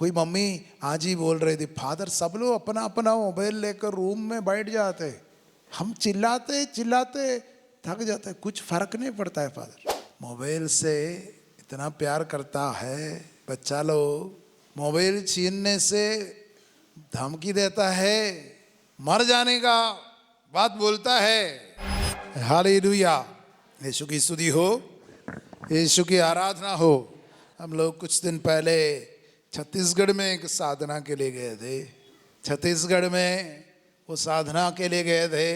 कोई मम्मी आज ही बोल रही थी, फादर सब लोग अपना अपना मोबाइल लेकर रूम में बैठ जाते, हम चिल्लाते चिल्लाते थक जाते, कुछ फर्क नहीं पड़ता है फादर। मोबाइल से इतना प्यार करता है बच्चा लोग, मोबाइल छीनने से धमकी देता है, मर जाने का बात बोलता है। हालेलुया, यीशु की स्तुति हो, यीशु की आराधना हो। हम लोग कुछ दिन पहले छत्तीसगढ़ में एक साधना के लिए गए थे। छत्तीसगढ़ में वो साधना के लिए गए थे,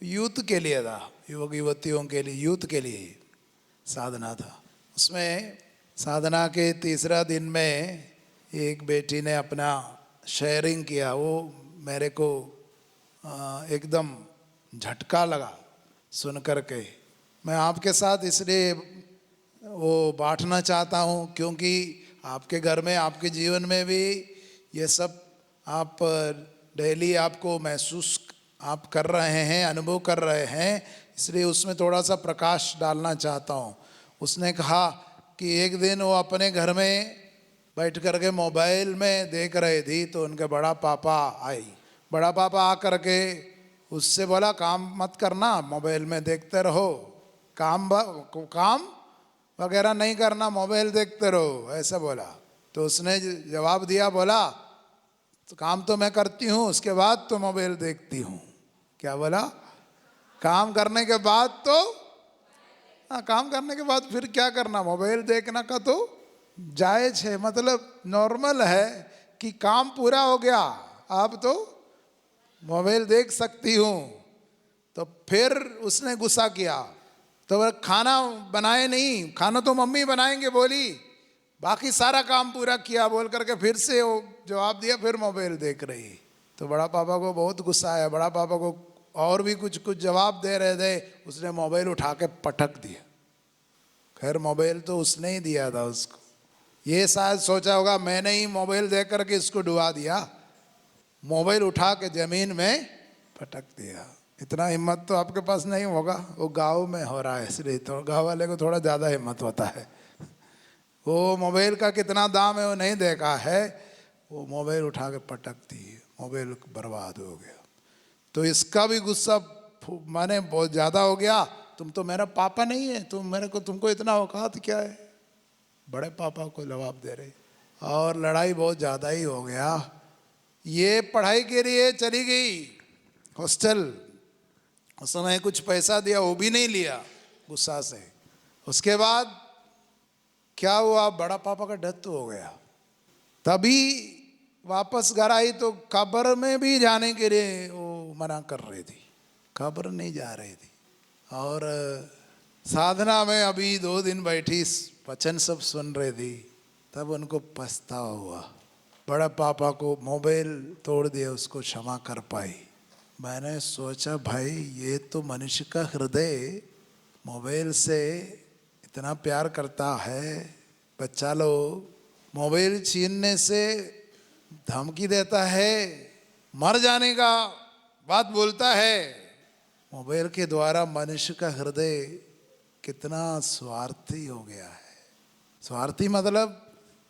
यूथ के लिए था, युवक युवतियों के लिए, यूथ के लिए साधना था। उसमें साधना के तीसरा दिन में एक बेटी ने अपना शेयरिंग किया, वो मेरे को एकदम झटका लगा सुन कर के। मैं आपके साथ इसलिए वो बांटना चाहता हूँ क्योंकि आपके घर में, आपके जीवन में भी ये सब आप डेली आपको महसूस आप कर रहे हैं, अनुभव कर रहे हैं, इसलिए उसमें थोड़ा सा प्रकाश डालना चाहता हूँ। उसने कहा कि एक दिन वो अपने घर में बैठ कर के मोबाइल में देख रही थी, तो उनके बड़ा पापा आई। बड़ा पापा आ कर के उससे बोला, काम मत करना, मोबाइल में देखते रहो, काम वगैरह नहीं करना, मोबाइल देखते रहो, ऐसा बोला। तो उसने जवाब दिया, बोला तो काम तो मैं करती हूँ, उसके बाद तो मोबाइल देखती हूँ। क्या बोला? काम करने के बाद तो, हाँ, काम करने के बाद फिर क्या करना, मोबाइल देखना का तो जायज़ है, मतलब नॉर्मल है कि काम पूरा हो गया, अब तो मोबाइल देख सकती हूँ। तो फिर उसने गुस्सा किया, तो वह खाना बनाए नहीं, खाना तो मम्मी बनाएंगे बोली, बाकी सारा काम पूरा किया बोल करके फिर से वो जवाब दिया, फिर मोबाइल देख रही। तो बड़ा पापा को बहुत गुस्सा आया। बड़ा पापा को और भी कुछ कुछ जवाब दे रहे थे, उसने मोबाइल उठा के पटक दिया। खैर मोबाइल तो उसने ही दिया था उसको, ये शायद सोचा होगा मैंने ही मोबाइल देख करके इसको डुबा दिया, मोबाइल उठा के जमीन में पटक दिया। इतना हिम्मत तो आपके पास नहीं होगा, वो गांव में हो रहा है इसलिए तो गांव वाले को थोड़ा ज़्यादा हिम्मत होता है। वो मोबाइल का कितना दाम है वो नहीं देखा है, वो मोबाइल उठा के पटक दी, मोबाइल बर्बाद हो गया। तो इसका भी गुस्सा माने बहुत ज़्यादा हो गया, तुम तो मेरा पापा नहीं है, तुमको इतना औकात क्या है, बड़े पापा को जवाब दे रहे। और लड़ाई बहुत ज़्यादा ही हो गया। ये पढ़ाई के लिए चली गई हॉस्टल, उस समय कुछ पैसा दिया, वो भी नहीं लिया गुस्सा से। उसके बाद क्या हुआ, बड़ा पापा का डेथ हो गया। तभी वापस घर आई तो कब्र में भी जाने के लिए वो मना कर रही थी, कब्र नहीं जा रही थी। और साधना में अभी 2 दिन बैठी, वचन सब सुन रही थी, तब उनको पछतावा हुआ। बड़ा पापा को मोबाइल तोड़ दिया, उसको क्षमा कर पाई। मैंने सोचा भाई ये तो मनुष्य का हृदय मोबाइल से इतना प्यार करता है। बच्चा लोग मोबाइल छीनने से धमकी देता है, मर जाने का बात बोलता है। मोबाइल के द्वारा मनुष्य का हृदय कितना स्वार्थी हो गया है। स्वार्थी मतलब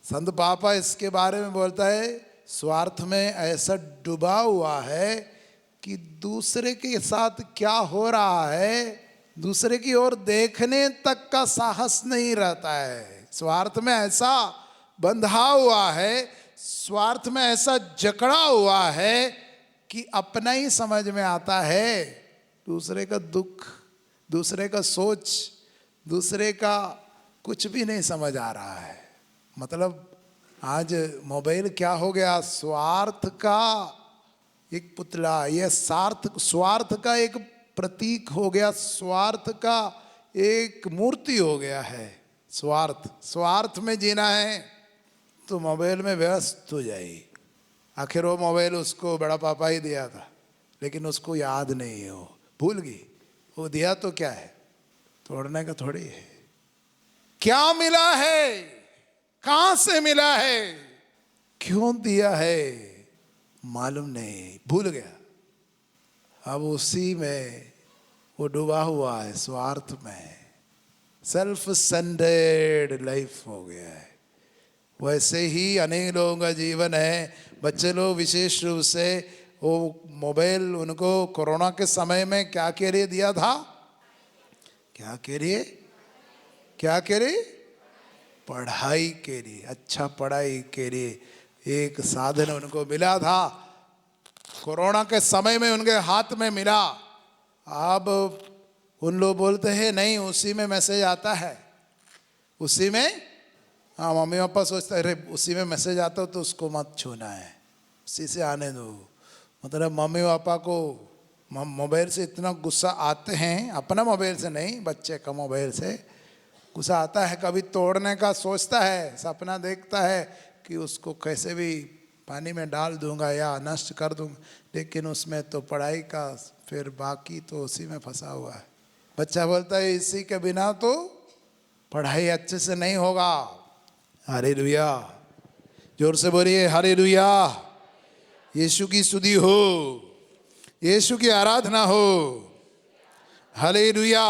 संत पापा इसके बारे में बोलता है, स्वार्थ में ऐसा डूबा हुआ है कि दूसरे के साथ क्या हो रहा है दूसरे की ओर देखने तक का साहस नहीं रहता है। स्वार्थ में ऐसा बंधा हुआ है, स्वार्थ में ऐसा जकड़ा हुआ है कि अपना ही समझ में आता है, दूसरे का दुख, दूसरे का सोच, दूसरे का कुछ भी नहीं समझ आ रहा है। मतलब आज मोबाइल क्या हो गया, स्वार्थ का एक पुतला, यह स्वार्थ का एक प्रतीक हो गया, स्वार्थ का एक मूर्ति हो गया है। स्वार्थ में जीना है तो मोबाइल में व्यस्त हो जाए। आखिर वो मोबाइल उसको बड़ा पापा ही दिया था, लेकिन उसको याद नहीं है, वो भूल गई। वो दिया तो क्या है, तोड़ने का थोड़ी है। क्या मिला है, कहां से मिला है, क्यों दिया है, मालूम नहीं, भूल गया। अब उसी में वो डूबा हुआ है, स्वार्थ में, सेल्फ सेंटर्ड लाइफ हो गया है। वैसे ही अनेक लोगों का जीवन है। बच्चे लोग विशेष रूप से वो मोबाइल उनको कोरोना के समय में क्या के लिए दिया था? क्या के लिए? क्या के लिए? पढ़ाई के लिए, अच्छा पढ़ाई के लिए एक साधन उनको मिला था, कोरोना के समय में उनके हाथ में मिला। अब उन लोग बोलते हैं नहीं, उसी में मैसेज आता है, उसी में। हाँ, मम्मी पापा सोचते अरे उसी में मैसेज आता हो तो उसको मत छूना है, उसी से आने दो। मतलब मम्मी पापा को मोबाइल से इतना गुस्सा आते हैं, अपना मोबाइल से नहीं, बच्चे का मोबाइल से गुस्सा आता है। कभी तोड़ने का सोचता है, सपना देखता है कि उसको कैसे भी पानी में डाल दूंगा या नष्ट कर दूंगा, लेकिन उसमें तो पढ़ाई का फिर बाकी तो उसी में फंसा हुआ है। बच्चा बोलता है इसी के बिना तो पढ़ाई अच्छे से नहीं होगा। हालेलुया, जोर से बोलिए हालेलुया। यीशु की स्तुति हो, यीशु की आराधना हो। हालेलुया।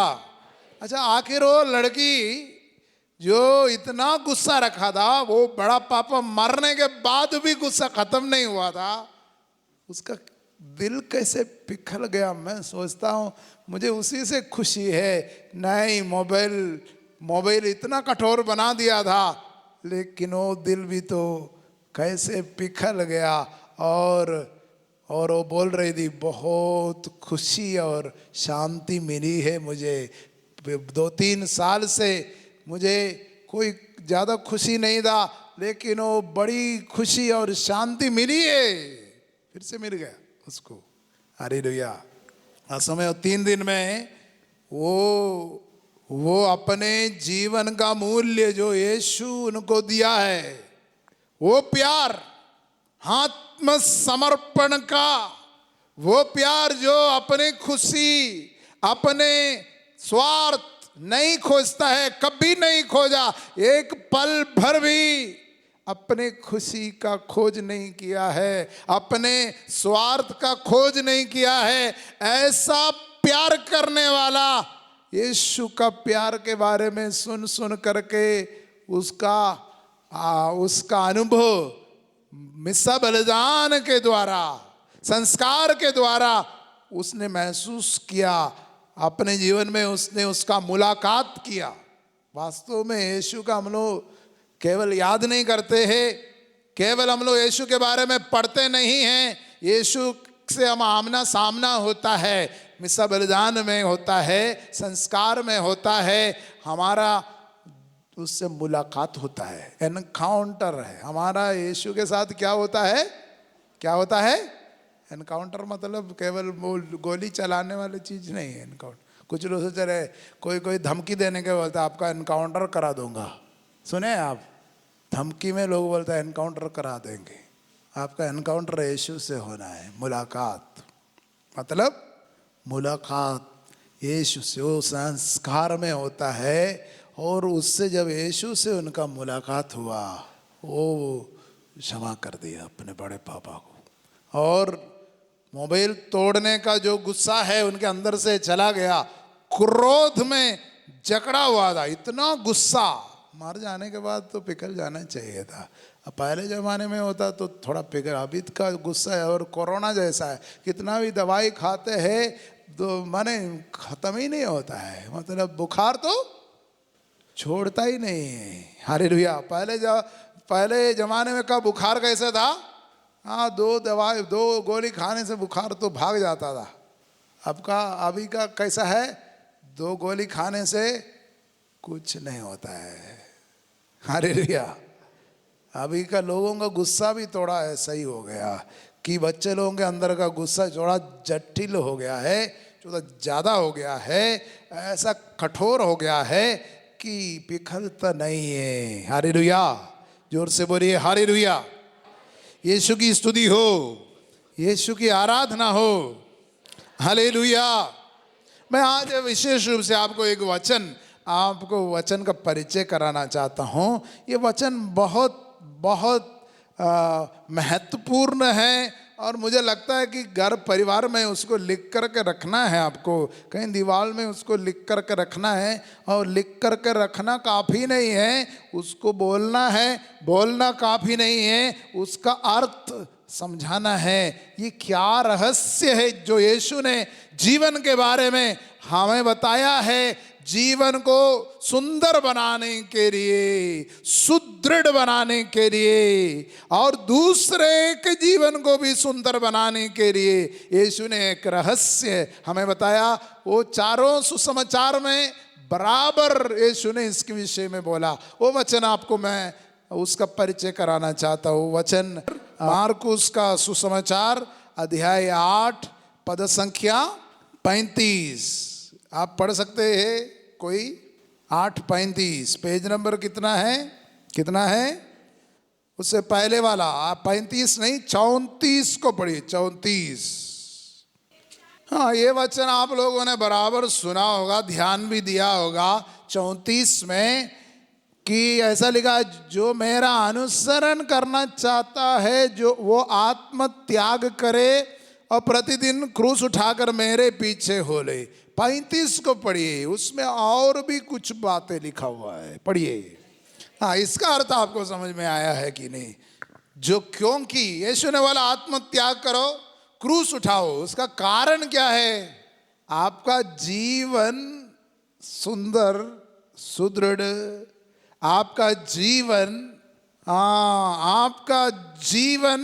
अच्छा, आखिर वो लड़की जो इतना गुस्सा रखा था, वो बड़ा पापा मरने के बाद भी गुस्सा खत्म नहीं हुआ था, उसका दिल कैसे पिघल गया। मैं सोचता हूँ मुझे उसी से खुशी है। नहीं, मोबाइल इतना कठोर बना दिया था, लेकिन वो दिल भी तो कैसे पिघल गया। और वो बोल रही थी बहुत खुशी और शांति मिली है मुझे। 2-3 साल से मुझे कोई ज़्यादा खुशी नहीं था, लेकिन वो बड़ी खुशी और शांति मिली है, फिर से मिल गया उसको। हालेलुया। समय 3 दिन में वो अपने जीवन का मूल्य जो यीशु उनको दिया है, वो प्यार, आत्मसमर्पण का वो प्यार जो अपने खुशी, अपने स्वार्थ नहीं खोजता है, कभी नहीं खोजा, एक पल भर भी अपने खुशी का खोज नहीं किया है, अपने स्वार्थ का खोज नहीं किया है। ऐसा प्यार करने वाला यीशु का प्यार के बारे में सुन करके उसका अनुभव मिसा बलिदान के द्वारा, संस्कार के द्वारा उसने महसूस किया। अपने जीवन में उसने उसका मुलाकात किया। वास्तव में यीशु का हम लोग केवल याद नहीं करते हैं, केवल हम लोग यीशु के बारे में पढ़ते नहीं हैं, यीशु से हम आमना सामना होता है, मिसा बलिदान में होता है, संस्कार में होता है, हमारा उससे मुलाकात होता है, एनकाउंटर है हमारा। यीशु के साथ क्या होता है? क्या होता है? एनकाउंटर मतलब केवल गोली चलाने वाली चीज़ नहीं है। एनकाउंटर कुछ लोग सोच रहे कोई धमकी देने के बोलता है आपका एनकाउंटर करा दूंगा। सुने आप, धमकी में लोग बोलते हैं एनकाउंटर करा देंगे। आपका एनकाउंटर यीशु से होना है। मुलाकात मतलब मुलाकात यीशु से, वो संस्कार में होता है। और उससे जब यीशु से उनका मुलाकात हुआ, वो क्षमा कर दिया अपने बड़े पापा को, और मोबाइल तोड़ने का जो गुस्सा है उनके अंदर से चला गया। क्रोध में जकड़ा हुआ था, इतना गुस्सा, मर जाने के बाद तो पिघल जाना चाहिए था। अब पहले ज़माने में होता तो थोड़ा पिघल, अभी का गुस्सा है। और कोरोना जैसा है, कितना भी दवाई खाते हैं तो माने ख़त्म ही नहीं होता है, मतलब बुखार तो छोड़ता ही नहीं है। हालेलुया। पहले ज़माने में का बुखार कैसे था? हाँ, 2 गोली खाने से बुखार तो भाग जाता था। अभी का कैसा है? 2 गोली खाने से कुछ नहीं होता है। हालेलुया। अभी का लोगों का गुस्सा भी थोड़ा ऐसा ही हो गया कि बच्चे लोगों के अंदर का गुस्सा थोड़ा जटिल हो गया है, थोड़ा ज़्यादा हो गया है, ऐसा कठोर हो गया है कि पिघलता नहीं है। हालेलुया। जोर से बोलिए हालेलुया। यीशु की स्तुति हो, यीशु की आराधना हो। हालेलुया। मैं आज विशेष रूप से आपको वचन का परिचय कराना चाहता हूँ। ये वचन बहुत बहुत महत्वपूर्ण है और मुझे लगता है कि घर परिवार में उसको लिख करके रखना है, आपको कहीं दीवार में उसको लिख करके रखना है। और लिख करके रखना काफ़ी नहीं है, उसको बोलना है। बोलना काफ़ी नहीं है, उसका अर्थ समझाना है। ये क्या रहस्य है जो यीशु ने जीवन के बारे में हमें बताया है। जीवन को सुंदर बनाने के लिए, सुदृढ़ बनाने के लिए और दूसरे के जीवन को भी सुंदर बनाने के लिए यीशु ने एक रहस्य हमें बताया। वो चारों सुसमाचार में बराबर यीशु ने इसके विषय में बोला। वो वचन आपको मैं उसका परिचय कराना चाहता हूँ। वचन मार्कुस का सुसमाचार अध्याय 8 पद संख्या 35। आप पढ़ सकते हैं कोई? 8:35 पेज नंबर कितना है? कितना है? उससे पहले वाला आप 35 नहीं 34 को पढ़िए। 34। हाँ, ये वचन आप लोगों ने बराबर सुना होगा, ध्यान भी दिया होगा। 34 में कि ऐसा लिखा, जो मेरा अनुसरण करना चाहता है जो वो आत्म त्याग करे और प्रतिदिन क्रूस उठाकर मेरे पीछे हो ले। 35 को पढ़िए, उसमें और भी कुछ बातें लिखा हुआ है, पढ़िए। हाँ, इसका अर्थ आपको समझ में आया है कि नहीं? जो क्योंकि यीशु ने बोला आत्म त्याग करो, क्रूस उठाओ, उसका कारण क्या है? आपका जीवन सुंदर सुदृढ़, आपका जीवन आपका जीवन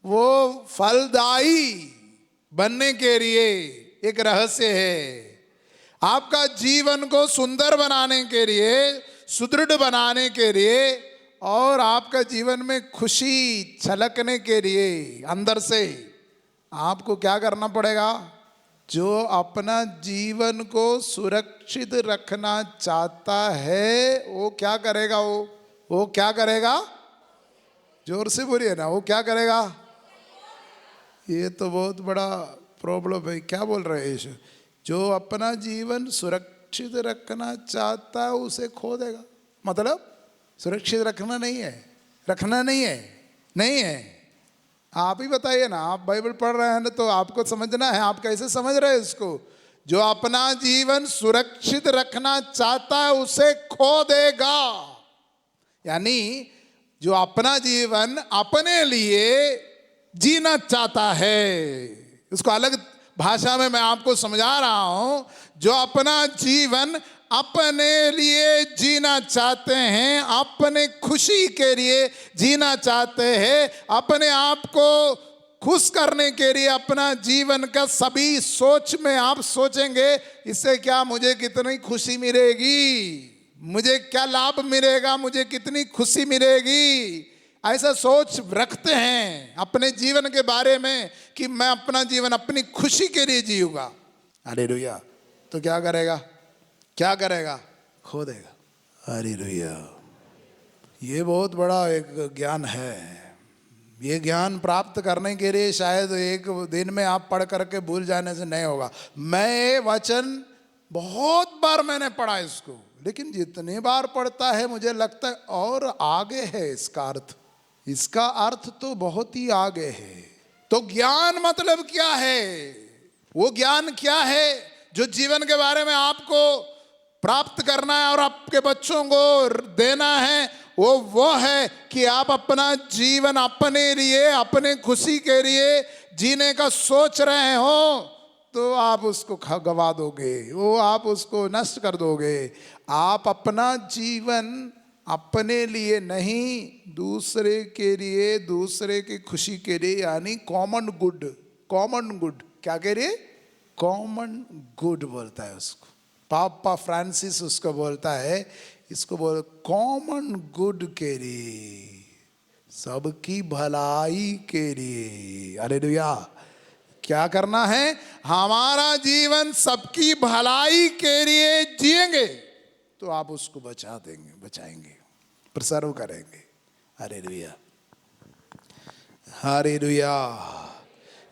वो फलदायी बनने के लिए एक रहस्य है। आपका जीवन को सुंदर बनाने के लिए, सुदृढ़ बनाने के लिए और आपका जीवन में खुशी छलकने के लिए अंदर से आपको क्या करना पड़ेगा? जो अपना जीवन को सुरक्षित रखना चाहता है वो क्या करेगा? वो क्या करेगा? जोर से बोलिए ना, वो क्या करेगा? ये तो बहुत बड़ा प्रॉब्लम है। क्या बोल रहे हैं यीशु? जो अपना जीवन सुरक्षित रखना चाहता है उसे खो देगा। मतलब सुरक्षित रखना नहीं है, रखना नहीं है, नहीं है। आप ही बताइए ना, आप बाइबल पढ़ रहे हैं ना, तो आपको समझना है। आप कैसे समझ रहे हैं इसको? जो अपना जीवन सुरक्षित रखना चाहता है उसे खो देगा। यानी जो अपना जीवन अपने लिए जीना चाहता है, उसको अलग भाषा में मैं आपको समझा रहा हूं। जो अपना जीवन अपने लिए जीना चाहते हैं, अपने खुशी के लिए जीना चाहते हैं, अपने आप को खुश करने के लिए अपना जीवन का सभी सोच में आप सोचेंगे इससे क्या मुझे कितनी खुशी मिलेगी, मुझे क्या लाभ मिलेगा, मुझे कितनी खुशी मिलेगी, ऐसा सोच रखते हैं अपने जीवन के बारे में कि मैं अपना जीवन अपनी खुशी के लिए जीऊंगा। हालेलुया। तो क्या करेगा? क्या करेगा? खो देगा। हालेलुया। ये बहुत बड़ा एक ज्ञान है। ये ज्ञान प्राप्त करने के लिए शायद एक दिन में आप पढ़ करके भूल जाने से नहीं होगा। मैं ये वचन बहुत बार मैंने पढ़ा इसको, लेकिन जितनी बार पढ़ता है मुझे लगता है और आगे है इसका अर्थ। इसका अर्थ तो बहुत ही आगे है। तो ज्ञान मतलब क्या है? वो ज्ञान क्या है जो जीवन के बारे में आपको प्राप्त करना है और आपके बच्चों को देना है? वो है कि आप अपना जीवन अपने लिए, अपने खुशी के लिए जीने का सोच रहे हो तो आप उसको गवा दोगे, वो आप उसको नष्ट कर दोगे। आप अपना जीवन अपने लिए नहीं, दूसरे के लिए, दूसरे की खुशी के लिए, यानी कॉमन गुड। कॉमन गुड क्या कह रही है? कॉमन गुड बोलता है उसको। पापा फ्रांसिस उसको बोलता है, इसको बोल कॉमन गुड के लिए, सबकी भलाई के लिए। हालेलुया। क्या करना है? हमारा जीवन सबकी भलाई के लिए जिएंगे तो आप उसको बचा देंगे, बचाएंगे, प्रसर्व करेंगे। Hallelujah, hallelujah.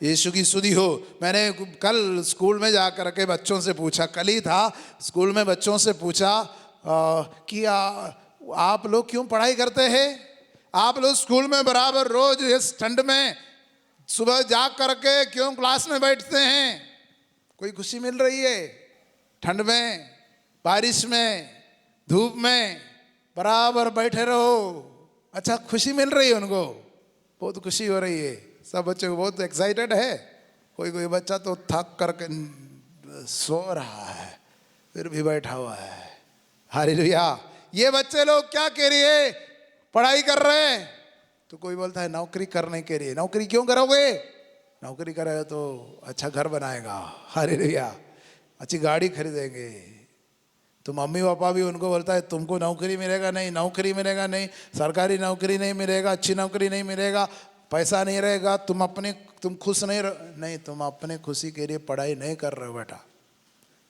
यीशु की स्तुति हो। मैंने कल स्कूल में जाकर के बच्चों से पूछा, कल ही था, स्कूल में बच्चों से पूछा कि आप लोग क्यों पढ़ाई करते हैं? आप लोग स्कूल में बराबर रोज इस ठंड में सुबह जाग करके क्यों क्लास में बैठते हैं? कोई खुशी मिल रही है? ठंड में, बारिश में, धूप में बराबर बैठे रहो, अच्छा खुशी मिल रही है उनको, बहुत खुशी हो रही है। सब बच्चे को बहुत एक्साइटेड है। कोई कोई बच्चा तो थक करके सो रहा है, फिर भी बैठा हुआ है। हालेलुया। ये बच्चे लोग क्या कह रही है? पढ़ाई कर रहे हैं। तो कोई बोलता है नौकरी करने के लिए। नौकरी क्यों करोगे? नौकरी करेगा तो अच्छा घर बनाएगा, हालेलुया, अच्छी गाड़ी खरीदेंगे। तो मम्मी पापा भी उनको बोलता है तुमको नौकरी मिलेगा नहीं, नौकरी मिलेगा नहीं, सरकारी नौकरी नहीं मिलेगा, अच्छी नौकरी नहीं मिलेगा, पैसा नहीं रहेगा, तुम खुश नहीं, तुम अपने खुशी के लिए पढ़ाई नहीं कर रहे हो बेटा।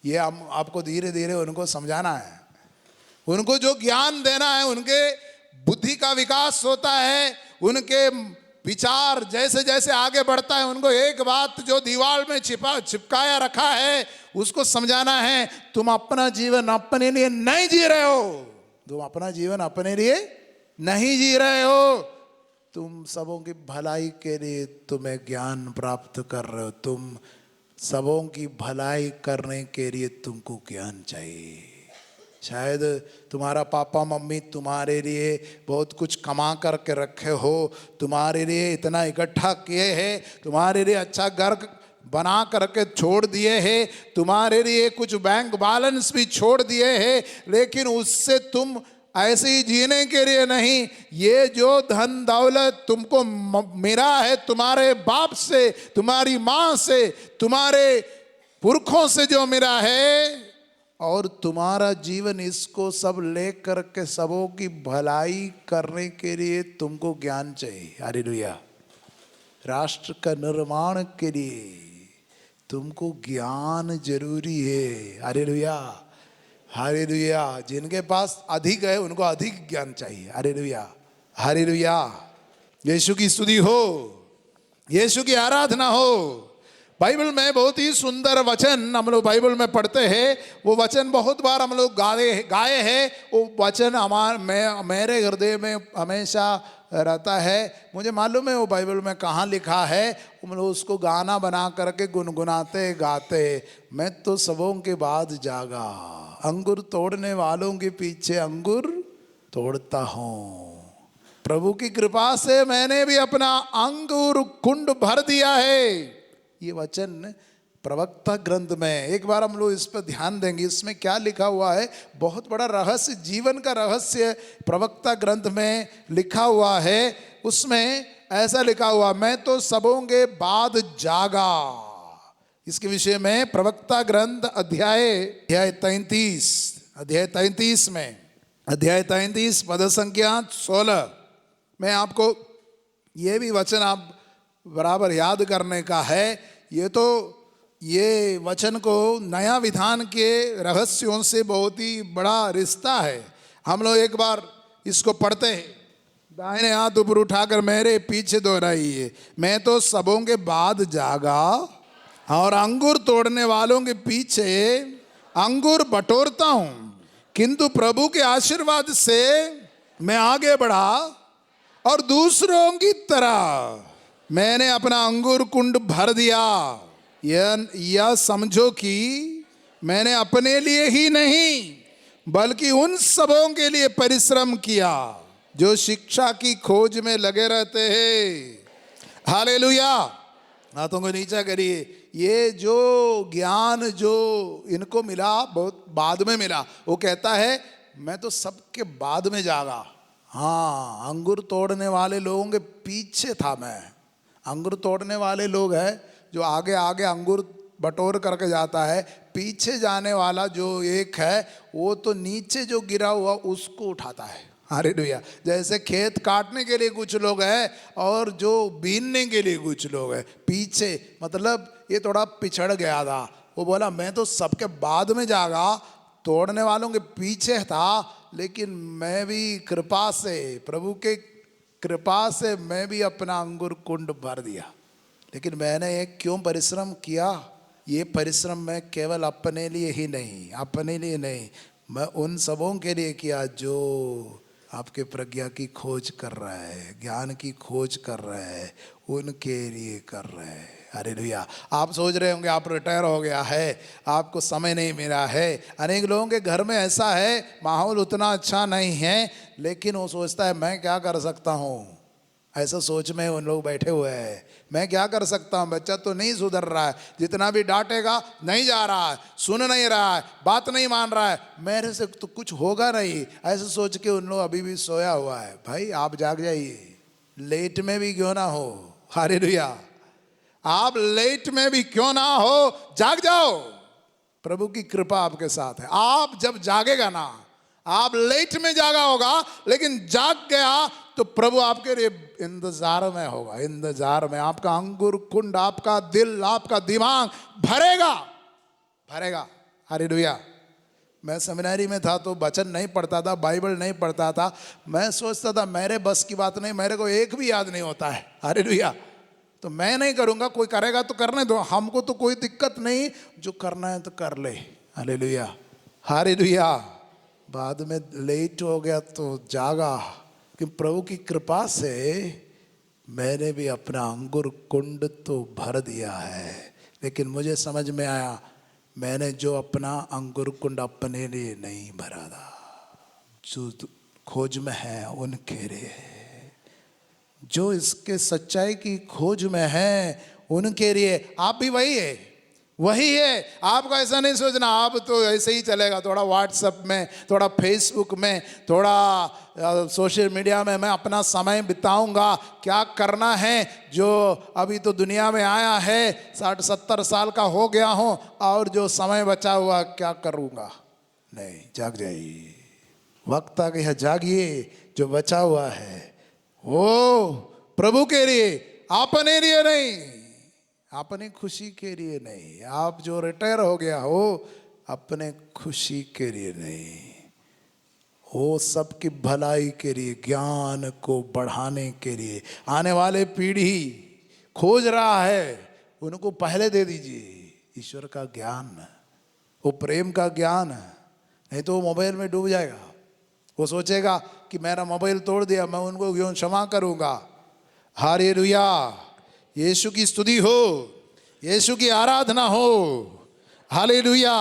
ये हम आपको धीरे धीरे उनको समझाना है। उनको जो ज्ञान देना है, उनके बुद्धि का विकास होता है, उनके विचार जैसे जैसे आगे बढ़ता है, उनको एक बात जो दीवार में चिपकाया रखा है उसको समझाना है। तुम अपना जीवन अपने लिए नहीं जी रहे हो, तुम अपना जीवन अपने लिए नहीं जी रहे हो, तुम सबों की भलाई के लिए तुम्हें ज्ञान प्राप्त कर रहे हो। तुम सबों की भलाई करने के लिए तुमको ज्ञान चाहिए। शायद तुम्हारा पापा मम्मी तुम्हारे लिए बहुत कुछ कमा करके रखे हो, तुम्हारे लिए इतना इकट्ठा किए हैं, तुम्हारे लिए अच्छा घर बना करके छोड़ दिए हैं, तुम्हारे लिए कुछ बैंक बैलेंस भी छोड़ दिए हैं, लेकिन उससे तुम ऐसे ही जीने के लिए नहीं, ये जो धन दौलत तुमको मिला है तुम्हारे बाप से, तुम्हारी माँ से, तुम्हारे पुरखों से जो मिला है, और तुम्हारा जीवन इसको सब लेकर के सबों की भलाई करने के लिए तुमको ज्ञान चाहिए। हालेलुया। राष्ट्र का निर्माण के लिए तुमको ज्ञान जरूरी है। Hallelujah, hallelujah. जिनके पास अधिक है उनको अधिक ज्ञान चाहिए। Hallelujah, hallelujah. यीशु की स्तुति हो, यीशु की आराधना हो। बाइबल में बहुत ही सुंदर वचन हम लोग बाइबल में पढ़ते हैं। वो वचन बहुत बार हम लोग गाए हैं। वो वचन मेरे हृदय में हमेशा रहता है। मुझे मालूम है वो बाइबल में कहाँ लिखा है। हम लोग उसको गाना बना करके गुनगुनाते गाते। मैं तो सबों के बाद जागा, अंगूर तोड़ने वालों के पीछे अंगूर तोड़ता हूँ। प्रभु की कृपा से मैंने भी अपना अंगूर कुंड भर दिया है। ये वचन प्रवक्ता ग्रंथ में, एक बार हम लोग इस पर ध्यान देंगे, इसमें क्या लिखा हुआ है। बहुत बड़ा रहस्य, जीवन का रहस्य प्रवक्ता ग्रंथ में लिखा हुआ है। उसमें ऐसा लिखा हुआ, मैं तो सबों के बाद जागा। इसके विषय में प्रवक्ता ग्रंथ अध्याय 33 में, अध्याय 33 पद संख्या 16 में आपको ये भी वचन आप बराबर याद करने का है। ये वचन को नया विधान के रहस्यों से बहुत ही बड़ा रिश्ता है। हम लोग एक बार इसको पढ़ते हैं। दाहिने हाथ ऊपर उठाकर मेरे पीछे दोहराइए। मैं तो सबों के बाद जागा और अंगूर तोड़ने वालों के पीछे अंगूर बटोरता हूं, किंतु प्रभु के आशीर्वाद से मैं आगे बढ़ा और दूसरों की तरह मैंने अपना अंगूर कुंड भर दिया। यह समझो कि मैंने अपने लिए ही नहीं बल्कि उन सबों के लिए परिश्रम किया जो शिक्षा की खोज में लगे रहते हैं। हालेलुया। हाथों को नीचा करिए। ये जो ज्ञान जो इनको मिला बहुत बाद में मिला, वो कहता है मैं तो सबके बाद में जागा। हाँ, अंगूर तोड़ने वाले लोगों के पीछे था मैं। अंगूर तोड़ने वाले लोग हैं जो आगे आगे अंगूर बटोर करके जाता है, पीछे जाने वाला जो एक है वो तो नीचे जो गिरा हुआ उसको उठाता है। हालेलुया। जैसे खेत काटने के लिए कुछ लोग हैं और जो बीनने के लिए कुछ लोग हैं पीछे, मतलब ये थोड़ा पिछड़ गया था। वो बोला मैं तो सबके बाद में जागा, तोड़ने वालों के पीछे था, लेकिन मैं भी कृपा से, प्रभु के कृपा से मैं भी अपना अंगूर कुंड भर दिया। लेकिन मैंने एक क्यों परिश्रम किया? ये परिश्रम मैं केवल अपने लिए ही नहीं, अपने लिए नहीं, मैं उन सबों के लिए किया जो आपके प्रज्ञा की खोज कर रहा है, ज्ञान की खोज कर रहा है, उनके लिए कर रहे हैं। हालेलुया। आप सोच रहे होंगे आप रिटायर हो गया है, आपको समय नहीं मिला है। अनेक लोगों के घर में ऐसा है, माहौल उतना अच्छा नहीं है, लेकिन वो सोचता है मैं क्या कर सकता हूँ। ऐसा सोच में उन लोग बैठे हुए हैं, मैं क्या कर सकता हूँ, बच्चा तो नहीं सुधर रहा है, जितना भी डांटेगा नहीं जा रहा है, सुन नहीं रहा है, बात नहीं मान रहा है, मेरे से तो कुछ होगा नहीं, ऐसे सोच के उन लोग अभी भी सोया हुआ है। भाई आप जाग जाइए, लेट में भी क्यों ना हो। हालेलुया। आप लेट में भी क्यों ना हो, जाग जाओ। प्रभु की कृपा आपके साथ है। आप जब जागेगा ना, आप लेट में जागा होगा, लेकिन जाग गया तो प्रभु आपके लिए इंतजार में होगा, इंतजार में। आपका अंगुर कुंड, आपका दिल, आपका दिमाग भरेगा, भरेगा। हालेलुया। मैं सेमिनारी में था तो वचन नहीं पढ़ता था, बाइबल नहीं पढ़ता था। मैं सोचता था मेरे बस की बात नहीं, मेरे को एक भी याद नहीं होता है। हालेलुया। तो मैं नहीं करूंगा, कोई करेगा तो करने दो, हमको तो कोई दिक्कत नहीं, जो करना है तो कर ले। हालेलुया। हालेलुया। बाद में लेट हो गया तो जागा, कि प्रभु की कृपा से मैंने भी अपना अंगुर कुंड तो भर दिया है। लेकिन मुझे समझ में आया, मैंने जो अपना अंगुर कुंड अपने लिए नहीं भरा था, जो खोज में है उनके लिए, जो इसके सच्चाई की खोज में है उनके लिए। आप भी वही है, वही है। आपको ऐसा नहीं सोचना आप तो ऐसे ही चलेगा, थोड़ा व्हाट्सएप में, थोड़ा फेसबुक में, थोड़ा सोशल मीडिया में मैं अपना समय बिताऊंगा। क्या करना है, जो अभी तो दुनिया में आया है, 60-70 साल का हो गया हूं, और जो समय बचा हुआ क्या करूंगा। नहीं, जाग जाइए, वक्त आ गया, जागिए। जो बचा हुआ है वो प्रभु के लिए, अपने लिए नहीं, अपनी खुशी के लिए नहीं। आप जो रिटायर हो गया हो, अपने खुशी के लिए नहीं, वो सबकी भलाई के लिए, ज्ञान को बढ़ाने के लिए। आने वाले पीढ़ी खोज रहा है, उनको पहले दे दीजिए ईश्वर का ज्ञान, वो प्रेम का ज्ञान। नहीं तो वो मोबाइल में डूब जाएगा। वो सोचेगा कि मेरा मोबाइल तोड़ दिया, मैं उनको क्यों क्षमा करूंगा। हालेलुया। यीशु की स्तुति हो, यीशु की आराधना हो। हालेलुया।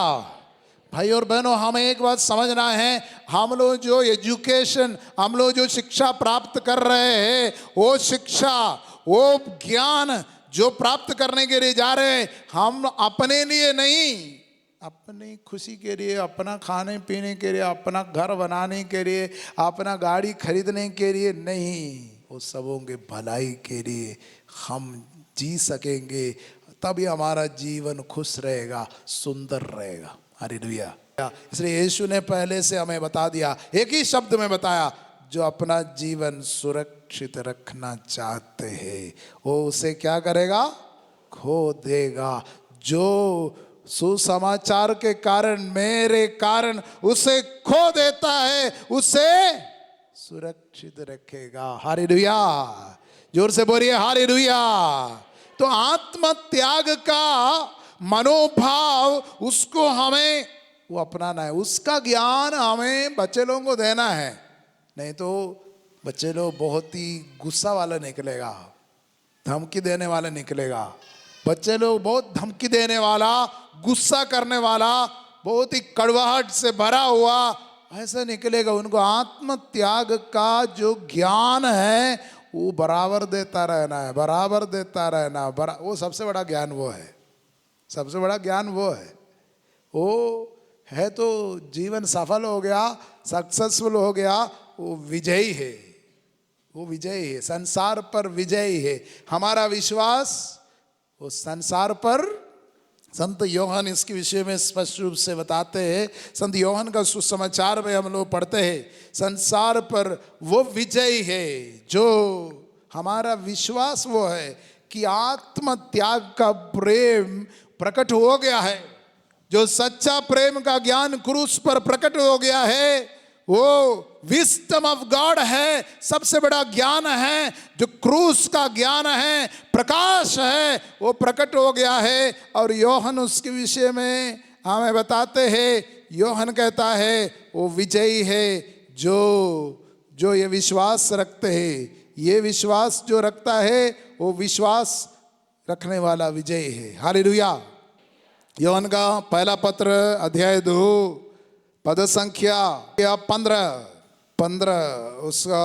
भाई और बहनों, हमें एक बात समझना है, हम लोग जो एजुकेशन, हम लोग जो शिक्षा प्राप्त कर रहे हैं, वो शिक्षा, वो ज्ञान जो प्राप्त करने के लिए जा रहे हैं, हम अपने लिए नहीं, अपनी खुशी के लिए, अपना खाने पीने के लिए, अपना घर बनाने के लिए, अपना गाड़ी खरीदने के लिए नहीं, वो सबों के भलाई के लिए हम जी सकेंगे, तभी हमारा जीवन खुश रहेगा, सुंदर रहेगा। हालेलुया। इसलिए यीशु ने पहले से हमें बता दिया, एक ही शब्द में बताया, जो अपना जीवन सुरक्षित रखना चाहते हैं वो उसे क्या करेगा, खो देगा। जो सुसमाचार के कारण, मेरे कारण उसे खो देता है, उसे सुरक्षित रखेगा। हालेलुया। जोर से बोलिए हालेलुया। तो आत्म त्याग का मनोभाव उसको हमें वो अपनाना है, उसका ज्ञान हमें बच्चे लोगों को देना है। नहीं तो बच्चे लोग बहुत ही गुस्सा वाला निकलेगा, धमकी देने वाला निकलेगा। बच्चे लोग बहुत धमकी देने वाला, गुस्सा करने वाला, बहुत ही कड़वाहट से भरा हुआ ऐसा निकलेगा। उनको आत्म त्याग का जो ज्ञान है वो बराबर देता रहना है, बराबर देता रहना। वो सबसे बड़ा ज्ञान वो है, सबसे बड़ा ज्ञान वो है। वो है तो जीवन सफल हो गया, सक्सेसफुल हो गया, वो विजयी है, वो विजयी है, संसार पर विजयी है। हमारा विश्वास वो संसार पर, संत योहन इसके विषय में स्पष्ट रूप से बताते हैं। संत योहन का सुसमाचार में हम लोग पढ़ते हैं, संसार पर वो विजयी है। जो हमारा विश्वास वो है कि आत्म त्याग का प्रेम प्रकट हो गया है, जो सच्चा प्रेम का ज्ञान क्रूस पर प्रकट हो गया है, वो विस्डम ऑफ गॉड है, सबसे बड़ा ज्ञान है, जो क्रूस का ज्ञान है, प्रकाश है, वो प्रकट हो गया है। और योहन उसके विषय में हमें बताते हैं, योहन कहता है वो विजयी है, जो जो ये विश्वास रखते हैं, ये विश्वास जो रखता है वो विश्वास रखने वाला विजयी है। हालेलुया। योहन का पहला पत्र अध्याय 2 पद संख्या 15 उसका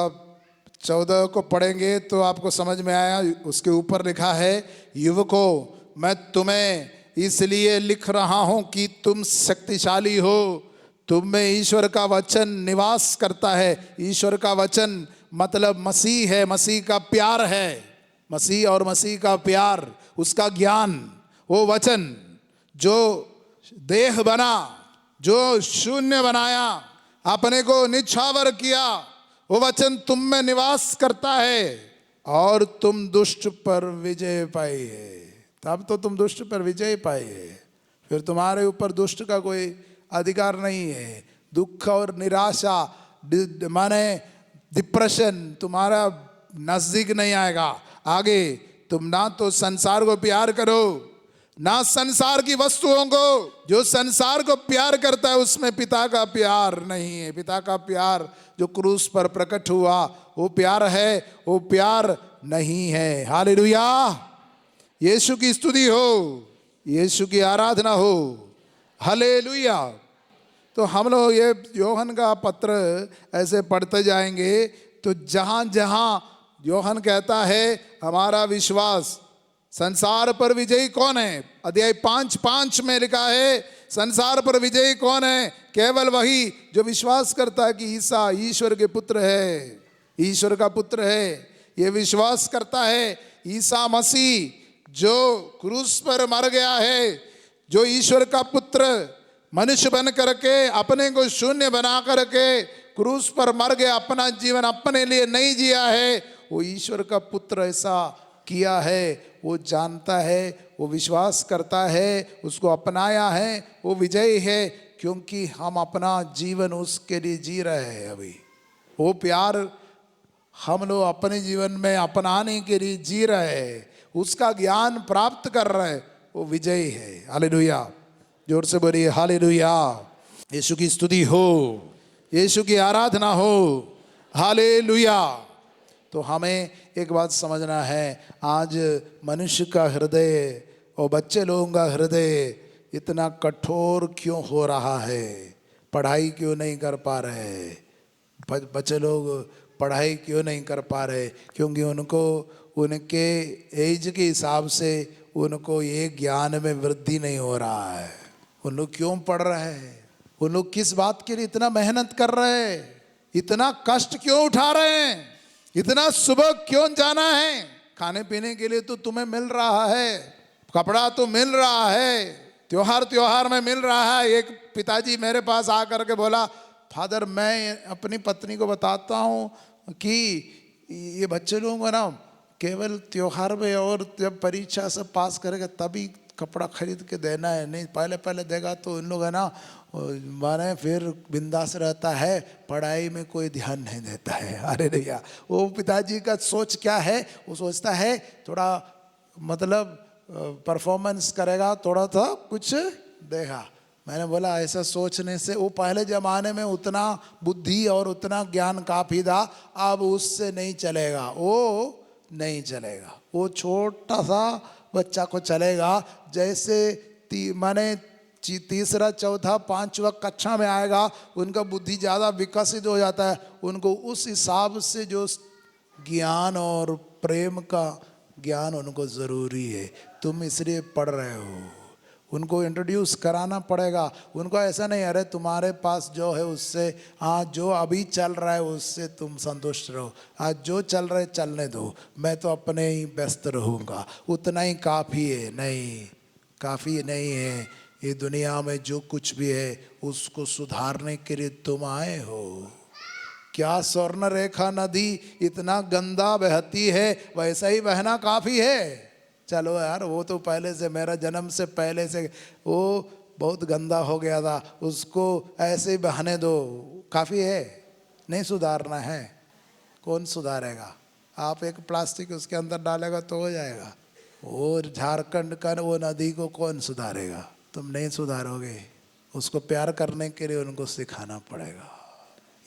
14 को पढ़ेंगे तो आपको समझ में आया। उसके ऊपर लिखा है, युवकों मैं तुम्हें इसलिए लिख रहा हूं कि तुम शक्तिशाली हो, तुम में ईश्वर का वचन निवास करता है। ईश्वर का वचन मतलब मसीह है, मसीह का प्यार है, मसीह और मसीह का प्यार, उसका ज्ञान, वो वचन जो देह बना, जो शून्य बनाया, अपने को निछावर किया, वो वचन तुम में निवास करता है और तुम दुष्ट पर विजय पाई है। तब तो तुम दुष्ट पर विजय पाए है, फिर तुम्हारे ऊपर दुष्ट का कोई अधिकार नहीं है। दुख और निराशा माने डिप्रेशन तुम्हारा नजदीक नहीं आएगा। आगे तुम ना तो संसार को प्यार करो ना संसार की वस्तुओं को। जो संसार को प्यार करता है उसमें पिता का प्यार नहीं है। पिता का प्यार जो क्रूस पर प्रकट हुआ वो प्यार है, वो प्यार नहीं है। हालेलुया। यीशु की स्तुति हो, यीशु की आराधना हो। हालेलुया। तो हम लोग ये योहन का पत्र ऐसे पढ़ते जाएंगे तो जहाँ जहाँ योहन कहता है हमारा विश्वास, संसार पर विजयी कौन है, अध्याय 5:5 में लिखा है संसार पर विजयी कौन है, केवल वही जो विश्वास करता है कि ईसा ईश्वर के पुत्र है, ईश्वर का पुत्र है। ये विश्वास करता है ईसा मसीह जो क्रूस पर मर गया है, जो ईश्वर का पुत्र मनुष्य बन करके अपने को शून्य बना करके क्रूस पर मर गया, अपना जीवन अपने लिए नहीं जिया है, वो ईश्वर का पुत्र ऐसा किया है, वो जानता है, वो विश्वास करता है, उसको अपनाया है, वो विजयी है। क्योंकि हम अपना जीवन उसके लिए जी रहे हैं। अभी वो प्यार हम लोग अपने जीवन में अपनाने के लिए जी रहे हैं, उसका ज्ञान प्राप्त कर रहे हैं, वो विजयी है। हालेलुया। जोर से बोलिए हालेलुया। यीशु की स्तुति हो, यीशु की आराधना हो। हालेलुया। तो हमें एक बात समझना है, आज मनुष्य का हृदय और बच्चे लोगों का हृदय इतना कठोर क्यों हो रहा है? पढ़ाई क्यों नहीं कर पा रहे? बच्चे लोग पढ़ाई क्यों नहीं कर पा रहे? क्योंकि उनको उनके एज के हिसाब से उनको ये ज्ञान में वृद्धि नहीं हो रहा है। उन लोग क्यों पढ़ रहे हैं? उन लोग किस बात के लिए इतना मेहनत कर रहे हैं? इतना कष्ट क्यों उठा रहे हैं? इतना सुबह क्यों जाना है? खाने पीने के लिए तो तुम्हें मिल रहा है, कपड़ा तो मिल रहा है, त्योहार में मिल रहा है। एक पिताजी मेरे पास आकर के बोला, फादर मैं अपनी पत्नी को बताता हूँ कि ये बच्चे लोगों को ना केवल त्योहार में और जब परीक्षा से पास करेगा तभी कपड़ा खरीद के देना है, नहीं पहले देगा तो इन लोग है ना माने फिर बिंदास रहता है, पढ़ाई में कोई ध्यान नहीं देता है। अरे भैया, वो पिताजी का सोच क्या है? वो सोचता है थोड़ा मतलब परफॉर्मेंस करेगा, थोड़ा सा कुछ देगा। मैंने बोला ऐसा सोचने से, वो पहले ज़माने में उतना बुद्धि और उतना ज्ञान काफ़ी था, अब उससे नहीं चलेगा, वो नहीं चलेगा। वो छोटा सा बच्चा को चलेगा जैसे माने तीसरा चौथा पांचवा कक्षा में आएगा, उनका बुद्धि ज़्यादा विकसित हो जाता है, उनको उस हिसाब से जो ज्ञान और प्रेम का ज्ञान उनको ज़रूरी है। तुम इसलिए पढ़ रहे हो, उनको इंट्रोड्यूस कराना पड़ेगा। उनको ऐसा नहीं अरे तुम्हारे पास जो है उससे, हाँ जो अभी चल रहा है उससे तुम संतुष्ट रहो, आज जो चल रहा है चलने दो, मैं तो अपने ही व्यस्त रहूँगा, उतना ही काफ़ी है। नहीं, काफ़ी नहीं है। ये दुनिया में जो कुछ भी है उसको सुधारने के लिए तुम आए हो। क्या स्वर्ण रेखा नदी इतना गंदा बहती है, वैसा ही बहना काफ़ी है। चलो यार, वो तो पहले से, मेरा जन्म से पहले से वो बहुत गंदा हो गया था, उसको ऐसे ही बहने दो, काफ़ी है। नहीं सुधारना है, कौन सुधारेगा? आप एक प्लास्टिक उसके अंदर डालेगा तो हो जाएगा। और झारखंड का वो नदी को कौन सुधारेगा? तुम नहीं सुधारोगे। उसको प्यार करने के लिए उनको सिखाना पड़ेगा।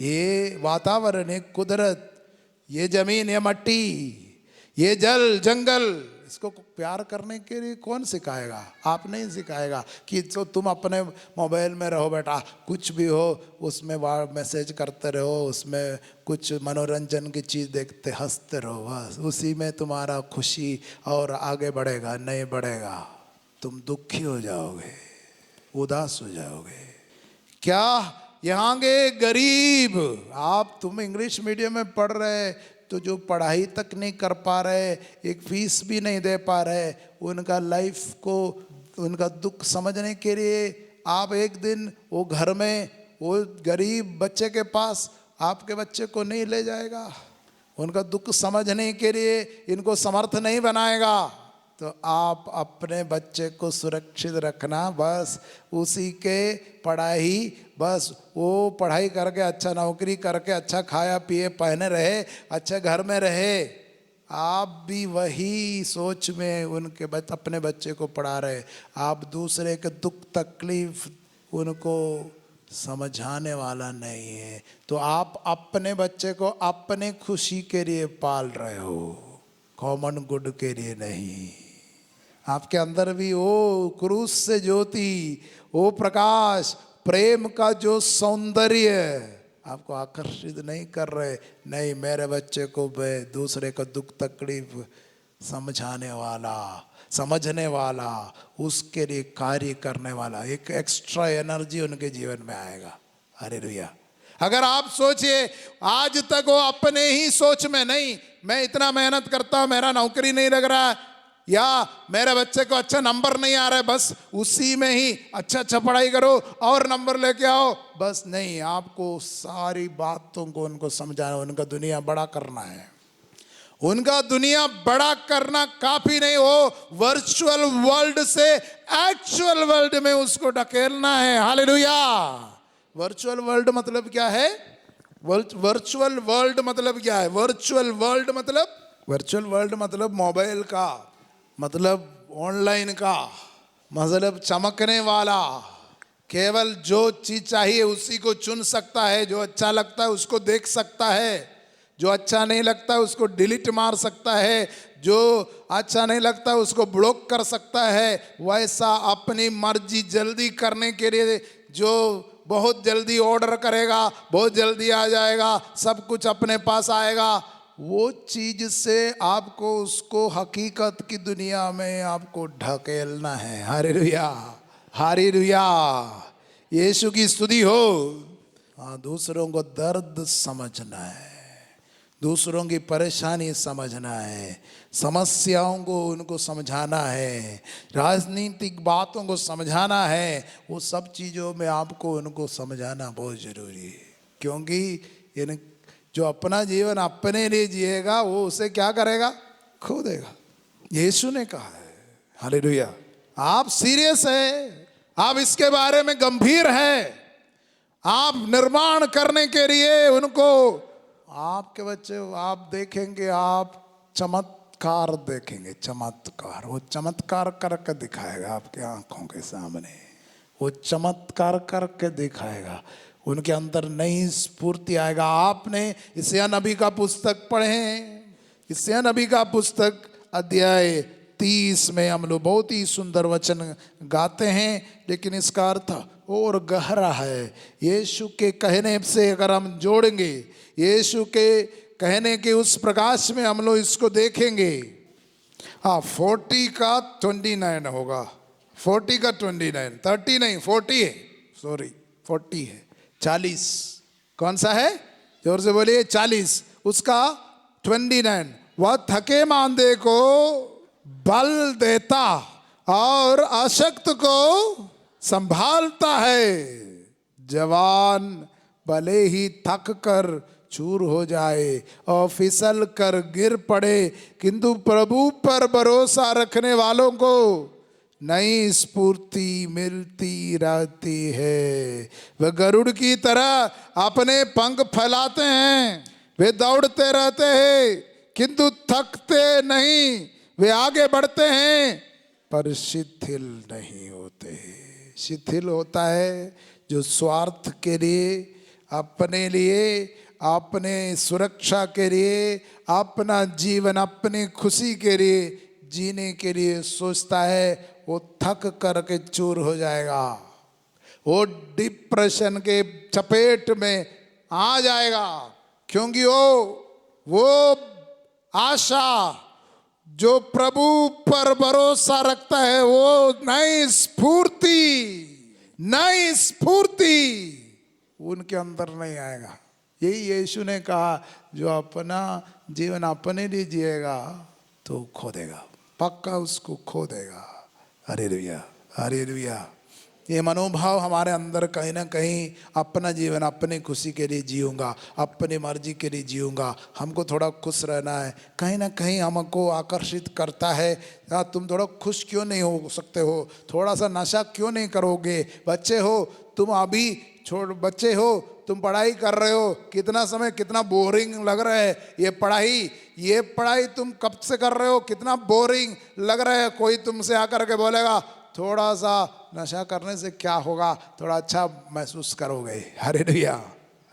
ये वातावरण, ये कुदरत, ये जमीन, ये मट्टी, ये जल जंगल, इसको प्यार करने के लिए कौन सिखाएगा? आप नहीं सिखाएगा कि तो तुम अपने मोबाइल में रहो बेटा, कुछ भी हो उसमें मैसेज करते रहो, उसमें कुछ मनोरंजन की चीज़ देखते हंसते रहो, बस उसी में तुम्हारा खुशी और आगे बढ़ेगा नहीं बढ़ेगा, तुम दुखी हो जाओगे, उदास हो जाओगे। क्या यहाँ के गरीब, तुम इंग्लिश मीडियम में पढ़ रहे तो जो पढ़ाई तक नहीं कर पा रहे, एक फीस भी नहीं दे पा रहे, उनका लाइफ को, उनका दुख समझने के लिए आप एक दिन वो घर में वो गरीब बच्चे के पास आपके बच्चे को नहीं ले जाएगा? उनका दुख समझने के लिए इनको समर्थ नहीं बनाएगा? तो आप अपने बच्चे को सुरक्षित रखना, बस उसी के पढ़ाई, बस वो पढ़ाई करके अच्छा नौकरी करके अच्छा खाया पिए पहने रहे, अच्छे घर में रहे। आप भी वही सोच में उनके अपने बच्चे को पढ़ा रहे, आप दूसरे के दुख तकलीफ उनको समझाने वाला नहीं है। तो आप अपने बच्चे को अपने खुशी के लिए पाल रहे हो, कॉमन गुड के लिए नहीं। आपके अंदर भी वो क्रूस से ज्योति, वो प्रकाश, प्रेम का जो सौंदर्य आपको आकर्षित नहीं कर रहे। नहीं, मेरे बच्चे को मैं दूसरे का दुख तकलीफ समझाने वाला, समझने वाला, उसके लिए कार्य करने वाला, एक एक्स्ट्रा एनर्जी उनके जीवन में आएगा। हालेलुया। अगर आप सोचिए आज तक वो अपने ही सोच में, नहीं मैं इतना मेहनत करता हूं मेरा नौकरी नहीं लग रहा है, या मेरे बच्चे को अच्छा नंबर नहीं आ रहा है, बस उसी में ही अच्छा पढ़ाई करो और नंबर लेके आओ, बस नहीं, आपको सारी बातों को उनको समझाना, उनका दुनिया बड़ा करना है। उनका दुनिया बड़ा करना काफी नहीं, वो वर्चुअल वर्ल्ड से एक्चुअल वर्ल्ड में उसको ढकेलना है। हालेलुया। वर्चुअल वर्ल्ड मतलब क्या है? वर्चुअल वर्ल्ड मतलब क्या है? वर्चुअल वर्ल्ड मतलब मोबाइल का, मतलब ऑनलाइन का, मतलब चमकने वाला, केवल जो चीज चाहिए उसी को चुन सकता है, जो अच्छा लगता है उसको देख सकता है, जो अच्छा नहीं लगता है उसको डिलीट मार सकता है, जो अच्छा नहीं लगता उसको ब्लॉक कर सकता है। वैसा अपनी मर्जी जल्दी करने के लिए जो बहुत जल्दी ऑर्डर करेगा, बहुत जल्दी आ जाएगा, सब कुछ अपने पास आएगा, वो चीज से आपको उसको हकीकत की दुनिया में आपको ढकेलना है। हालेलुया, हालेलुया, यीशु की स्तुति हो। हाँ, दूसरों को दर्द समझना है, दूसरों की परेशानी समझना है, समस्याओं को उनको समझाना है, राजनीतिक बातों को समझाना है, वो सब चीज़ों में आपको उनको समझाना बहुत ज़रूरी है। क्योंकि इन जो अपना जीवन अपने लिए जिएगा वो उसे क्या करेगा? खो देगा। यीशु ने कहा है। हालेलुया। आप सीरियस है, आप इसके बारे में गंभीर है, आप निर्माण करने के लिए उनको, आपके बच्चे आप देखेंगे, आप चमत्कार देखेंगे, चमत्कार, वो चमत्कार करके दिखाएगा आपके आंखों के सामने, वो चमत्कार करके दिखाएगा, उनके अंदर नई स्फूर्ति आएगा। आपने यशायाह नबी का पुस्तक पढ़े हैं? यशायाह नबी का पुस्तक अध्याय 30 में हम लोग बहुत ही सुंदर वचन गाते हैं, लेकिन इसका अर्थ और गहरा है। यीशु के कहने से अगर हम जोड़ेंगे, यीशु के कहने के उस प्रकाश में हम लोग इसको देखेंगे। हाँ, 40 का 29 होगा, 40 का 29, 30 नहीं 40 है, सॉरी 40 है, 40। कौन सा है? जोर से बोलिए। 40, उसका 29। वह थके मांदे को बल देता और अशक्त को संभालता है। जवान भले ही थक कर चूर हो जाए और फिसल कर गिर पड़े, किंतु प्रभु पर भरोसा रखने वालों को नई स्फूर्ति मिलती रहती है। वे गरुड़ की तरह अपने पंख फैलाते हैं, वे दौड़ते रहते हैं किंतु थकते नहीं, वे आगे बढ़ते हैं पर शिथिल नहीं होते। शिथिल होता है जो स्वार्थ के लिए अपने लिए, अपने सुरक्षा के लिए, अपना जीवन अपनी खुशी के लिए जीने के लिए सोचता है, वो थक करके चूर हो जाएगा, वो डिप्रेशन के चपेट में आ जाएगा। क्योंकि वो आशा जो प्रभु पर भरोसा रखता है, वो नई स्फूर्ति उनके अंदर नहीं आएगा। यही यीशु ने कहा, जो अपना जीवन अपने लिए जिएगा तो खो देगा, पक्का उसको खो देगा। Hallelujah, hallelujah. ये मनोभाव हमारे अंदर कहीं ना कहीं, अपना जीवन अपनी खुशी के लिए जीऊंगा, अपनी मर्जी के लिए जीऊंगा, हमको थोड़ा खुश रहना है, कहीं ना कहीं हमको आकर्षित करता है। तुम थोड़ा खुश क्यों नहीं हो सकते हो, थोड़ा सा नशा क्यों नहीं करोगे, बच्चे हो तुम, अभी बच्चे हो तुम पढ़ाई कर रहे हो, कितना समय कितना बोरिंग लग रहा है ये पढ़ाई तुम कब से कर रहे हो, कितना बोरिंग लग रहा है। कोई तुमसे आकर के बोलेगा थोड़ा सा नशा करने से क्या होगा, थोड़ा अच्छा महसूस करोगे। हालेलुया।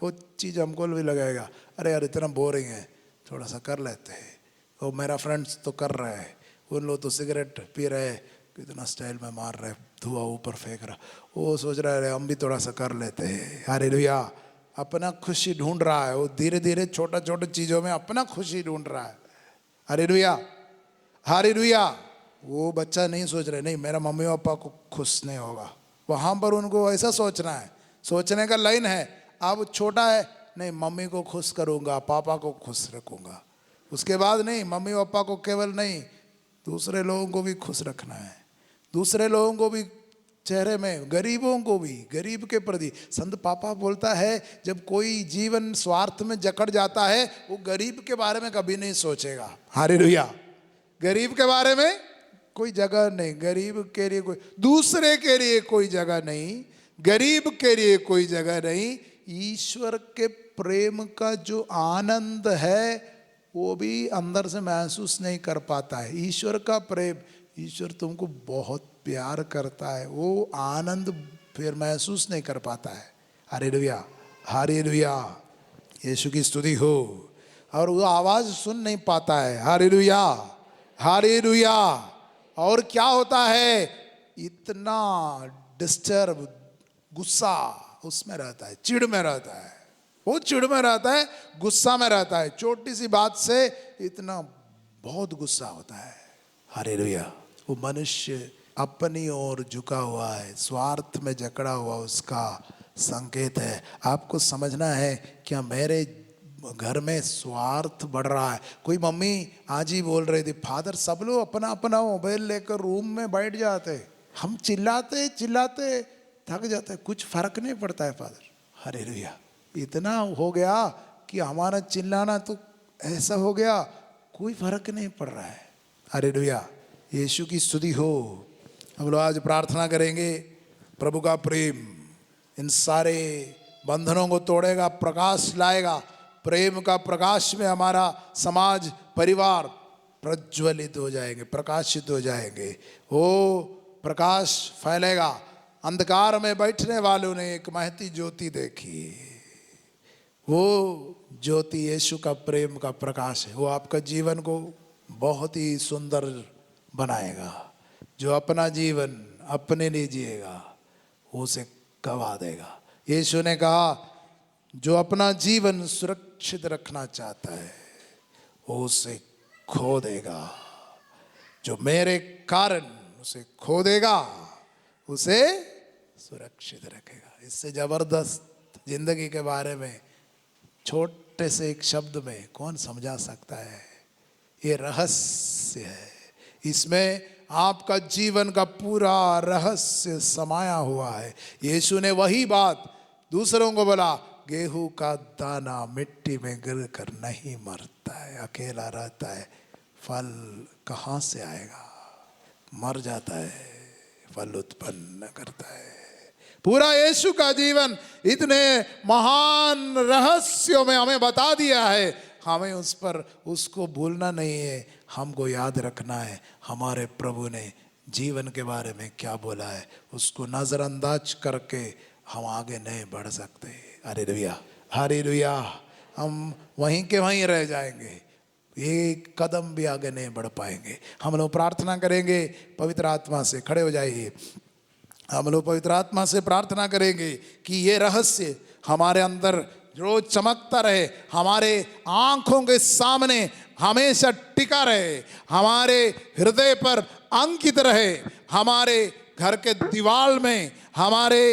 वो चीज़ हमको भी लगेगा, अरे यार इतना बोरिंग है, थोड़ा सा कर लेते हैं। वो मेरा फ्रेंड्स तो कर रहे हैं, उन लोग तो सिगरेट पी रहे, कितना स्टाइल में मार रहे, धुआं ऊपर फेंक रहा, वो सोच रहा है हम भी थोड़ा सा कर लेते हैं। हालेलुया। अपना खुशी ढूंढ रहा है, वो धीरे धीरे छोटा छोटे चीज़ों में अपना खुशी ढूंढ रहा है। Hallelujah, hallelujah. वो बच्चा नहीं सोच रहे, नहीं मेरा मम्मी पापा को खुश नहीं होगा, वहाँ पर उनको ऐसा सोचना है, सोचने का लाइन है। अब छोटा है, नहीं मम्मी को खुश करूँगा, पापा को खुश रखूँगा। उसके बाद नहीं, मम्मी पापा को केवल नहीं, दूसरे लोगों को भी खुश रखना है, दूसरे लोगों को भी चेहरे में, गरीबों को भी, गरीब के प्रति। संत पापा बोलता है, जब कोई जीवन स्वार्थ में जकड़ जाता है, वो गरीब के बारे में कभी नहीं सोचेगा। हालेलुया। गरीब के बारे में कोई जगह नहीं, गरीब के लिए कोई, दूसरे के लिए कोई जगह नहीं, गरीब के लिए कोई जगह नहीं। ईश्वर के प्रेम का जो आनंद है वो भी अंदर से महसूस नहीं कर पाता है। ईश्वर का प्रेम, ईश्वर तुमको बहुत प्यार करता है, वो आनंद फिर महसूस नहीं कर पाता है। Hallelujah, hallelujah. यीशु की स्तुति हो। और वो आवाज़ सुन नहीं पाता है। Hallelujah, hallelujah. और क्या होता है, इतना डिस्टर्ब, गुस्सा उसमें रहता है, चिढ़ में रहता है, वो चिढ़ में रहता है, गुस्सा में रहता है, छोटी सी बात से इतना बहुत गुस्सा होता है। हालेलुया। वो मनुष्य अपनी ओर झुका हुआ है, स्वार्थ में जकड़ा हुआ उसका संकेत है। आपको समझना है, क्या मेरे घर में स्वार्थ बढ़ रहा है। कोई मम्मी आज ही बोल रही थी, फादर सब लोग अपना अपना मोबाइल लेकर रूम में बैठ जाते, हम चिल्लाते चिल्लाते थक जाते, कुछ फर्क नहीं पड़ता है फादर। हालेलुया। इतना हो गया कि हमारा चिल्लाना तो ऐसा हो गया, कोई फर्क नहीं पड़ रहा है। हालेलुया। यीशु की स्तुति हो। हम लोग आज प्रार्थना करेंगे, प्रभु का प्रेम इन सारे बंधनों को तोड़ेगा, प्रकाश लाएगा। प्रेम का प्रकाश में हमारा समाज, परिवार प्रज्वलित हो जाएंगे, प्रकाशित हो जाएंगे। वो प्रकाश फैलेगा। अंधकार में बैठने वालों ने एक महती ज्योति देखी, वो ज्योति यीशु का प्रेम का प्रकाश है। वो आपका जीवन को बहुत ही सुंदर बनाएगा। जो अपना जीवन अपने लिए जिएगा वो उसे गवा देगा। यीशु ने कहा, जो अपना जीवन सुरक्षित रखना चाहता है वो उसे खो देगा, जो मेरे कारण उसे खो देगा उसे सुरक्षित रखेगा। इससे जबरदस्त जिंदगी के बारे में छोटे से एक शब्द में कौन समझा सकता है। ये रहस्य है, इसमें आपका जीवन का पूरा रहस्य समाया हुआ है। यीशु ने वही बात दूसरों को बोला, गेहूं का दाना मिट्टी में गिरकर नहीं मरता है, अकेला रहता है, फल कहाँ से आएगा, मर जाता है, फल उत्पन्न करता है। पूरा यीशु का जीवन इतने महान रहस्यों में हमें बता दिया है। हमें उस पर उसको भूलना नहीं है, हमको याद रखना है हमारे प्रभु ने जीवन के बारे में क्या बोला है। उसको नज़रअंदाज करके हम आगे नहीं बढ़ सकते। Hallelujah, hallelujah. हम वहीं के वहीं रह जाएंगे, एक कदम भी आगे नहीं बढ़ पाएंगे। हम लोग प्रार्थना करेंगे पवित्र आत्मा से। खड़े हो जाइए। हम लोग पवित्र आत्मा से प्रार्थना करेंगे कि ये रहस्य हमारे अंदर रोज चमकता रहे, हमारे आंखों के सामने हमेशा टिका रहे, हमारे हृदय पर अंकित रहे, हमारे घर के दीवार में, हमारे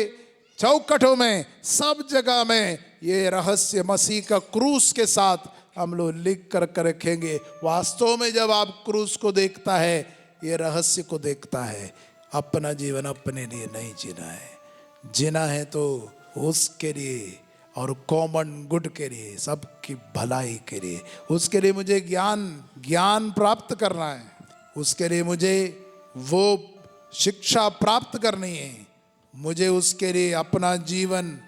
चौखटों में, सब जगह में ये रहस्य मसीह का क्रूस के साथ हम लोग लिख कर रखेंगे। वास्तव में जब आप क्रूस को देखता है, ये रहस्य को देखता है, अपना जीवन अपने लिए नहीं जीना है, जीना है तो उसके लिए और कॉमन गुड के लिए, सबकी भलाई के लिए। उसके लिए मुझे ज्ञान प्राप्त करना है, उसके लिए मुझे वो शिक्षा प्राप्त करनी है, मुझे उसके लिए अपना जीवन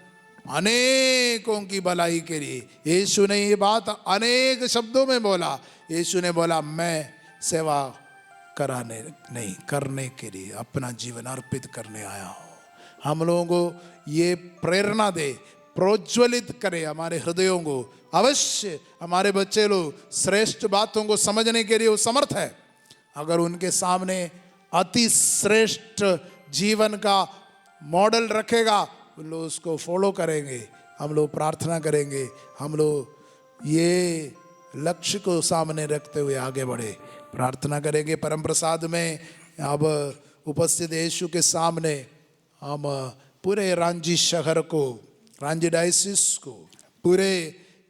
अनेकों की भलाई के लिए। यीशु ने ये बात अनेक शब्दों में बोला। यीशु ने बोला मैं सेवा कराने नहीं, करने के लिए अपना जीवन अर्पित करने आया हूँ। हम लोगों को ये प्रेरणा दे, प्रोज्वलित करे हमारे हृदयों को। अवश्य हमारे बच्चे लोग श्रेष्ठ बातों को समझने के लिए वो समर्थ है। अगर उनके सामने अति श्रेष्ठ जीवन का मॉडल रखेगा, उन लोग उसको फॉलो करेंगे। हम लोग प्रार्थना करेंगे, हम लोग ये लक्ष्य को सामने रखते हुए आगे बढ़े। प्रार्थना करेंगे। परम प्रसाद में अब उपस्थित यीशु के सामने हम पूरे रांची शहर को, रांची डायसिस को, पूरे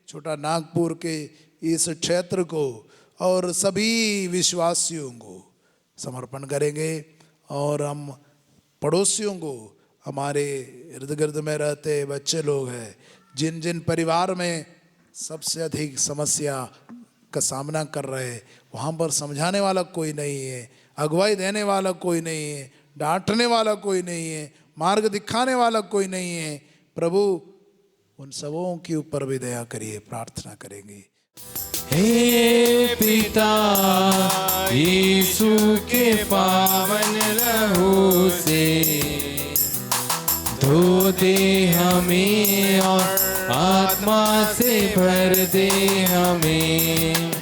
छोटा नागपुर के इस क्षेत्र को और सभी विश्वासियों को समर्पण करेंगे। और हम पड़ोसियों को, हमारे इर्द गिर्द में रहते बच्चे लोग हैं, जिन जिन परिवार में सबसे अधिक समस्या का सामना कर रहे, वहाँ पर समझाने वाला कोई नहीं है, अगुवाई देने वाला कोई नहीं है, डांटने वाला कोई नहीं है, मार्ग दिखाने वाला कोई नहीं है। प्रभु उन सबों के ऊपर भी दया करिए। प्रार्थना करेंगे। हे पिता, यीशु के पावन लहू से धो दे हमें और आत्मा से भर दे हमें।